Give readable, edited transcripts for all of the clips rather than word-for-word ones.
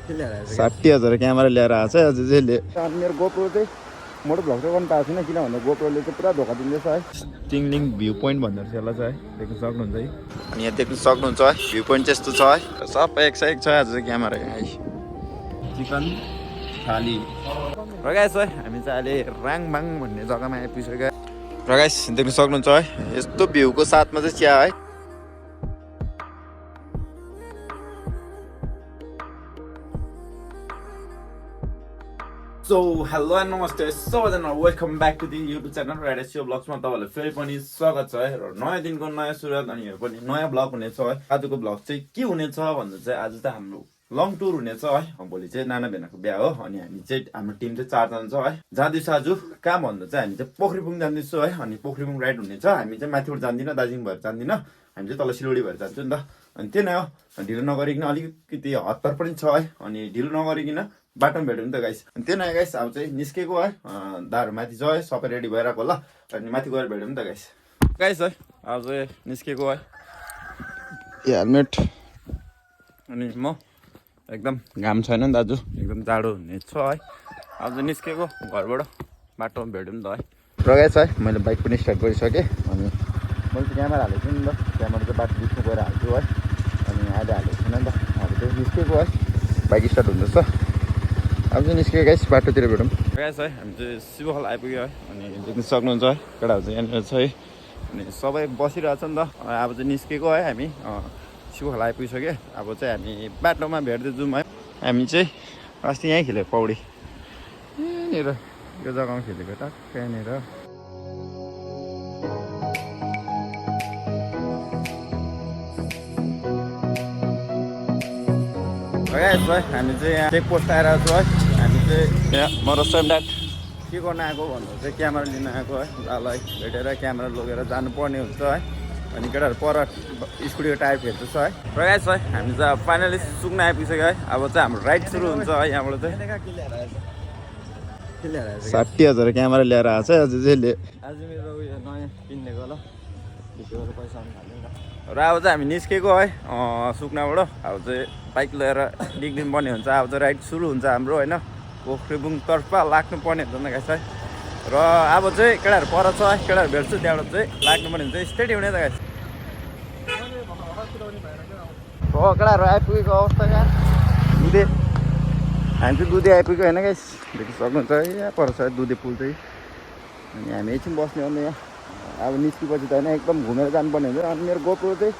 60,000 camera लिएर आएको छ आज चाहिँ अनि मेरो गोप्रो चाहिँ मोटो भ्लग चाहिँ गर्नु पाएको छैन किनभने गोप्रोले चाहिँ पुरा धोका दिँदैछ है टिङलिङ भ्यू पोइन्ट भन्दो रहेछ यसलाई चाहिँ है देख्न सक्नुहुन्छ है अनि यहाँ देख्न सक्नुहुन्छ है भ्यू पोइन्ट चाहिँ यस्तो छ है सबै एक छ आज चाहिँ क्यामेरा है चिकन थाली र गाइस है हामी चाहिँ अहिले राङबाङ भन्ने जग्गामा आइपुगिसक्यो र गाइस देख्न सक्नुहुन्छ है यस्तो भ्यूको साथमा चाहिँ चिया है सो हेलो एन्ड नमस्ते सबैजना welcome back to the YouTube channel ride Shiv ब्लग्समा तपाईँहरूलाई फेरि पनि स्वागत छ है र नयाँ दिनको नयाँ सुरुवात अनि यो पनि नयाँ ब्लग हुनेछ है आजको ब्लग चाहिँ के हुनेछ भन्दा चाहिँ आज चाहिँ हाम्रो लङ टुर हुनेछ है भोलि चाहिँ नाना भेनाको बिहा हो अनि हामी चाहिँ हाम्रो टिम चाहिँ 4 जना छ है जाँदैछ आज कहाँ भन्दा चाहिँ हामी चाहिँ पोखरीबुङ जाँदैछौँ है अनि पोखरीबुङ राइड हुनेछ हामी चाहिँ माथिबाट जान्दिनँ दार्जिलिङ भएर जान्दिनँ हामी चाहिँ तल सिलगढी भएर जान्छौँ नि त अनि त्यही नै हो ढिलो नगरिकन अलिकति हतार पनि छ है अनि ढिलो नगरिकन बाटोमा भेट्यौँ नि त गाइस अनि त्यो नयाँ गाइस अब चाहिँ निस्केको है दाहरू माथि छ है सबै रेडी भइरहेको होला अनि माथि गएर भेट्यौँ नि त गाइस गाइस है अब चाहिँ निस्केको है हेलमेट अनि म एकदम घाम छैन नि दाजु एकदम जाडो हुने छ है अब चाहिँ निस्केको घरबाट बाटोमा भेट्यौँ नि त है र गाइस है मैले बाइक पनि स्टार्ट गरिसकेँ अनि मैले चाहिँ क्यामेरा हालेको छु नि त क्यामेरा चाहिँ बाटो बिचमा गएर हाल्छु है अनि अहिले हालेको छैन नि त अब चाहिँ निस्केको है बाइक स्टार्ट हुँदैछ अब चाहिँ निस्केको गाइस बाटोतिर भेटौँ गाइस है हामी चाहिँ शिवहल आइपुग्यो है अनि देख्न सक्नुहुन्छ है केटाहरू चाहिँ यहाँनिर छ है अनि सबै बसिरहेछ नि त अब चाहिँ निस्केको है हामी शिवहल आइपुगिसक्यो अब चाहिँ हामी बाटोमा भेट्दै जाउँ है हामी चाहिँ अस्ति यहीँ खेलेको पौडी यहाँनिर यो जग्गामा खेलेको टक्क यहाँनिर गाइस है हामी चाहिँ यहाँ चेकपोस्ट आइरहेको छु है हामी चाहिँ यहाँ म र ड्याड के गर्न आएको भन्दा चाहिँ क्यामेरा लिन आएको है दालाई भेटेर क्यामेरा लगेर जानुपर्ने हुन्छ है अनि केटाहरू पर स्कुटीको टायर फेर्दैछ है र गाइस है हामी चाहिँ फाइनली सुक्न आइपुगिसक्यो है अब चाहिँ हाम्रो राइड सुरु हुन्छ है यहाँबाट चाहिँ 60,000 क्यामेरा लिएर आएको छ आज चाहिँ आज मेरो उयो नयाँ किनेको ल पैसा र अब चाहिँ हामी निस्केको है सुक्नाबाट अब चाहिँ बाइक लिएर निक्लिनु पर्ने हुन्छ अब चाहिँ राइड सुरु हुन्छ हाम्रो होइन पोखरीबुङतर्फ लाग्नु पर्ने हुन्छ नि गाइस है र अब चाहिँ केटाहरू पर छ है केटाहरू भेट्छु त्यहाँबाट चाहिँ लाग्नु पर्ने हुन्छ स्टेट हुने त गाइस हो केटाहरू आइपुगेको अवस्था कहाँ दुधे हामी चाहिँ दुधे आइपुग्यो होइन गाइस देख्न सक्नुहुन्छ है यहाँ पर छ दुधे पुल चाहिँ अनि हामी एकछिन बस्ने हो नि यहाँ अब निस्केपछि त होइन एकदम घुमेर जानुपर्ने हुन्छ अनि मेरो गोप्रो चाहिँ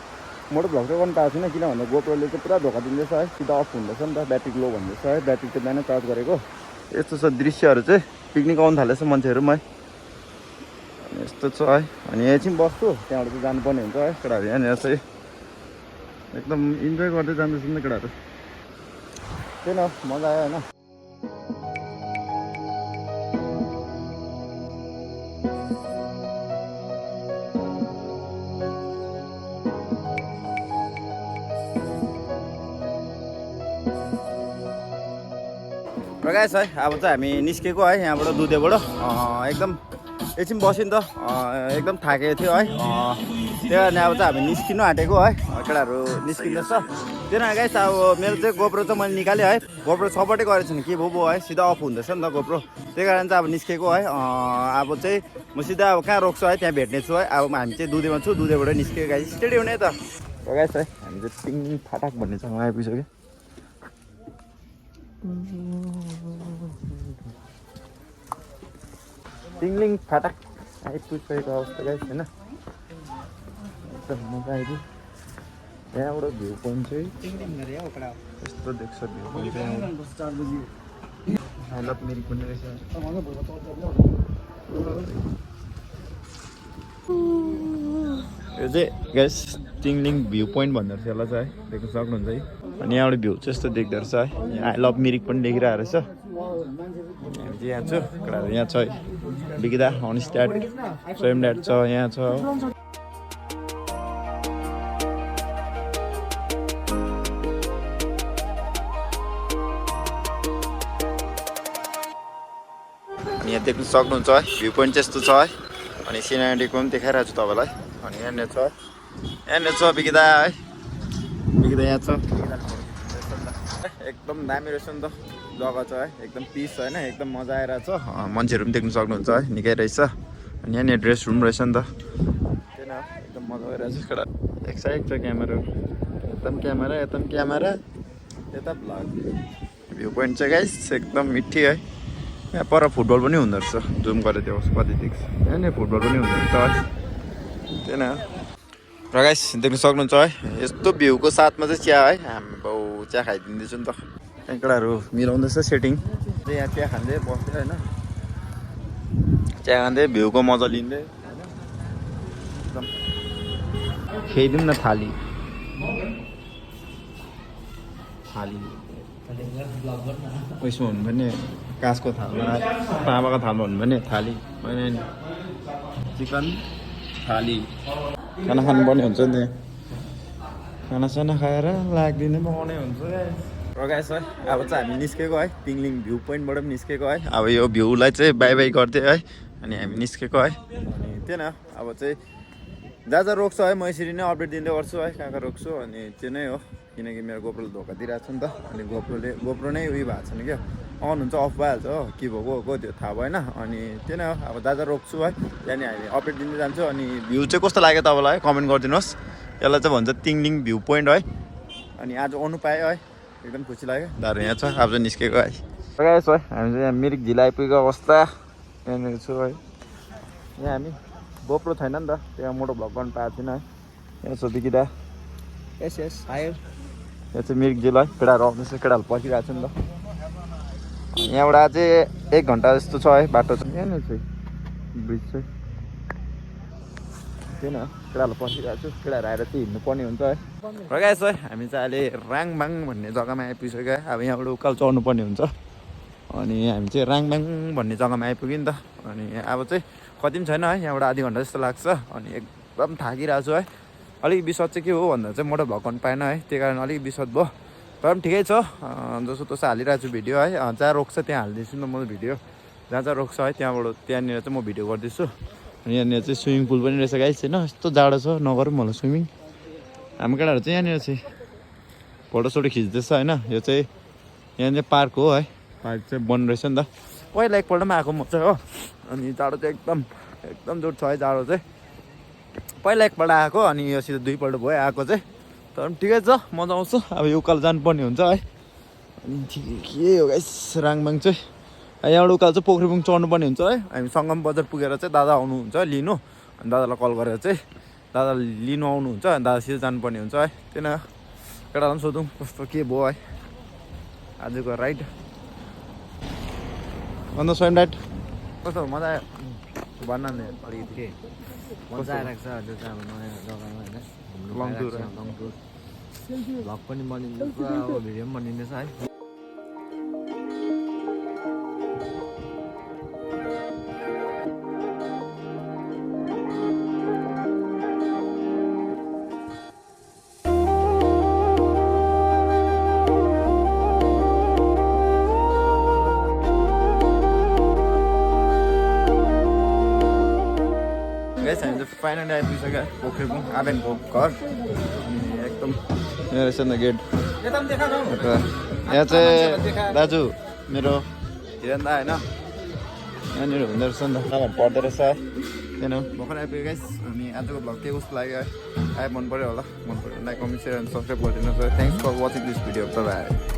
मोटो भ्लग चाहिँ गर्नु पाएको छैन किनभने गोप्रोले चाहिँ पुरा धोका दिँदैछ है सिधा अफ हुँदैछ नि त ब्याट्री लो भन्दैछ है ब्याट्री चाहिँ बिहानै चार्ज गरेको यस्तो छ दृश्यहरू चाहिँ पिकनिक आउनु थालेछ मान्छेहरू पनि अनि यस्तो छ है अनि एकछिन बस्छु त्यहाँबाट चाहिँ जानुपर्ने हुन्छ है केटाहरू यहाँनिर चाहिँ एकदम इन्जोय गर्दै जाँदैछ नि केटाहरू त्यही न मजा आयो होइन र गाइस है अब चाहिँ हामी निस्केको है यहाँबाट दुधेबाट एकदम एकछिन बस्यो नि त एकदम थाकेको थियो है त्यही कारण अब चाहिँ हामी निस्किनु आँटेको है केटाहरू निस्किँदैछ त्यही कारण गाइस अब मेरो चाहिँ गोप्रो चाहिँ मैले निकालेँ है गोप्रो सपोर्टै गरेको छैन के भयो है सिधा अफ हुँदैछ नि त गोप्रो त्यही कारण चाहिँ अब निस्केको है अब चाहिँ म सिधा अब कहाँ रोक्छु है त्यहाँ भेट्ने छु है अब हामी चाहिँ दुधेमा छु दुधेबाट निस्केको गाइस स्टेडी हुने त गाइस है हामी चाहिँ टिङ फाटाक भन्ने ठाउँमा आइपुगिसक्यो टिङलिङ फाटाक आइपुगिसकेको अवस्था गाइस होइन एकदम मजा आइदियो यहाँबाट भ्यू पोइन्ट चाहिँ यस्तो देख्छ भ्यू पोइन्ट चाहिँ मिरिक पनि रहेछ यो चाहिँ गाइस टिङलिङ भ्यू पोइन्ट भन्दो रहेछ यसलाई चाहिँ है देख्न सक्नुहुन्छ है अनि यहाँबाट भ्यू चाहिँ यस्तो देख्दो रहेछ है यहाँ आई लभ मिरिक पनि देखिरहेको रहेछ हामी चाहिँ यहाँ छु केटाहरू यहाँ छ है बिकिदा अनिस ड्याड स्वयं ड्याड छ यहाँ छ अनि यहाँ देख्न सक्नुहुन्छ है भ्यू पोइन्ट चाहिँ यस्तो छ है अनि सिनारीको पनि देखाइरहेको छु तपाईँलाई अनि यहाँनिर छ बिकिदा है बिकिदा यहाँ छ एकदम दामी रहेछ नि त जग्गा चाहिँ है एकदम पिस होइन एकदम मजा आइरहेछ मान्छेहरू पनि देख्नु सक्नुहुन्छ है निकै रहेछ अनि यहाँनिर ड्रेस रुम रहेछ नि त त्यही न एकदम मजा आइरहेछ केटा एक साइड छ क्यामेरा यता क्यामेरा यता भ्लग भ्यू पोइन्ट चाहिँ गाइस एकदम मिठी है यहाँ पर फुटबल पनि हुँदो रहेछ जुम गरेर त्यो कति देख्छ यहाँनिर फुटबल पनि हुँदो रहेछ है त्यही न र गाइस देख्नु सक्नुहुन्छ है यस्तो भ्यूको साथमा चाहिँ चिया है हामी बाउ चिया खाइदिँदैछु नि त यहाँ केटाहरू मिलाउँदैछ सेटिङ यहाँ चिया खाँदै बस्दै होइन चिया खाँदै भ्यूको मजा लिँदै होइन एकदम खाइदिउँ न थाली उयसमा हुनु भने काँसको थालमा तामाको थालमा हुनु भने थाली होइन चिकन थाली खाना खानुपर्ने हुन्छ नि खानासाना खाएर लाग्दिने पकाउने हुन्छ र गाइस है अब चाहिँ हामी निस्केको है टिङलिङ भ्यू पोइन्टबाट पनि निस्केको है अब यो भ्यूलाई चाहिँ बाई बाई गर्दै है अनि हामी निस्केको है अनि त्यही न अब चाहिँ जहाँ रोक्छ है म यसरी नै अपडेट दिँदै गर्छु है कहाँ रोक्छु अनि त्यो नै हो किनकि मेरो गोप्रोले धोका दिइरहेको छ नि त अनि गोप्रो नै उयो भएको छैन क्या अन हुन्छ अफ भइहाल्छ हो के भएको त्यो थाहा भएन अनि त्यो नै हो अब जहाँ रोक्छु है त्यहाँनिर हामी अपडेट दिँदै जान्छु अनि भ्यू चाहिँ कस्तो लाग्यो तपाईँलाई कमेन्ट गरिदिनुहोस् यसलाई चाहिँ भन्छ टिङलिङ भ्यू पोइन्ट है अनि आज आउनु पाएँ है एकदम खुसी लाग्यो दारु यहाँ छ अब चाहिँ निस्केको है गाइस है हामी चाहिँ यहाँ मिरिक झिल आइपुगेको अवस्था यहाँनिर छु है यहाँ हामी गोप्रो छैन नि त त्यहाँ मोटो भ्लग गर्नु पाएको थिएन है यहाँ छ बिकिदा यस आयो यहाँ चाहिँ मिरिक झिल है केटाहरू आउँदैछ केटाहरू पर्खिरहेको छ नि त यहाँबाट चाहिँ 1 घन्टा जस्तो छ है बाटो चाहिँ यहाँनिर चाहिँ ब्रिज चाहिँ त्यही न केटाहरू पर्खिरहेको छु केटाहरू आएर चाहिँ हिँड्नुपर्ने हुन्छ है र गाइस है हामी चाहिँ अहिले राङबाङ भन्ने जग्गामा आइपुगिसक्यो है अब यहाँबाट उकालो चढ्नु पर्ने हुन्छ अनि हामी चाहिँ राङबाङ भन्ने जग्गामा आइपुग्यो नि त अनि अब चाहिँ कति पनि छैन है यहाँबाट आधी घन्टा जस्तो लाग्छ अनि एकदम थाकिरहेको छु है अलिक विस्वाद चाहिँ के हो भन्दा चाहिँ मोटो भ्लग गर्नु पाएन है त्यही कारण अलिक विस्वाद भयो तर पनि ठिकै छ जस्तो तस्तो हालिरहेको छु भिडियो है जहाँ रोक्छ त्यहाँ हालिदिन्छु नि त म भिडियो जहाँ रोक्छ है त्यहाँनिर चाहिँ म भिडियो गर्दैछु अनि यहाँनिर चाहिँ स्विमिङ पुल पनि रहेछ गाइस होइन यस्तो जाडो छ नगरौँ होला स्विमिङ हाम्रो केटाहरू चाहिँ यहाँनिर चाहिँ फोटोसोटो खिच्दैछ होइन यो चाहिँ यहाँनिर पार्क हो है पार्क चाहिँ बन्द रहेछ नि त पहिला एकपल्टमा आएको म चाहिँ हो अनि जाडो चाहिँ एकदम जोड छ है जाडो चाहिँ पहिला एकपल्ट आएको अनि यो सिधै 2 पल्ट भयो आएको चाहिँ तर पनि ठिकै छ मजा आउँछ अब यो उकालो जानुपर्ने हुन्छ है अनि के हो गाइस राङबाङ चाहिँ यहाँबाट उकालो चाहिँ पोखरीबुङ चढ्नुपर्ने हुन्छ है हामी सङ्गम बजार पुगेर चाहिँ दादा आउनुहुन्छ लिनु अनि दादालाई कल गरेर चाहिँ दादा लिनु आउनुहुन्छ अनि दादासित जानुपर्ने हुन्छ है त्यही न केटालाई पनि सोधौँ कस्तो के भयो है आजको राइड अन्त स्वयं राइड कस्तो मजा आयो भन्न नि अलिकति मजा आइरहेको छ अहिले चाहिँ अब नयाँ जग्गामा होइन लङ टुर भ्लग पनि बनिँदैछ अब भिडियो पनि बनिँदैछ है हामी चाहिँ फाइनली आइपुगिसक्यो पोखरीबुङ आबेनको घर अनि एकदम यहाँ रहेछ नि गेट यहाँ चाहिँ दाजु मेरो हिरण दा होइन यहाँनिर हुँदो रहेछ नि त पढ्दो रहेछ है त्यही न भर्खर आइपुग्यो गाइस अनि आजको भ्लग के कस्तो लाग्यो है मन पऱ्यो होला मन पऱ्यो like comment share and subscribe गरिदिनुहोस् है thanks for watching this video by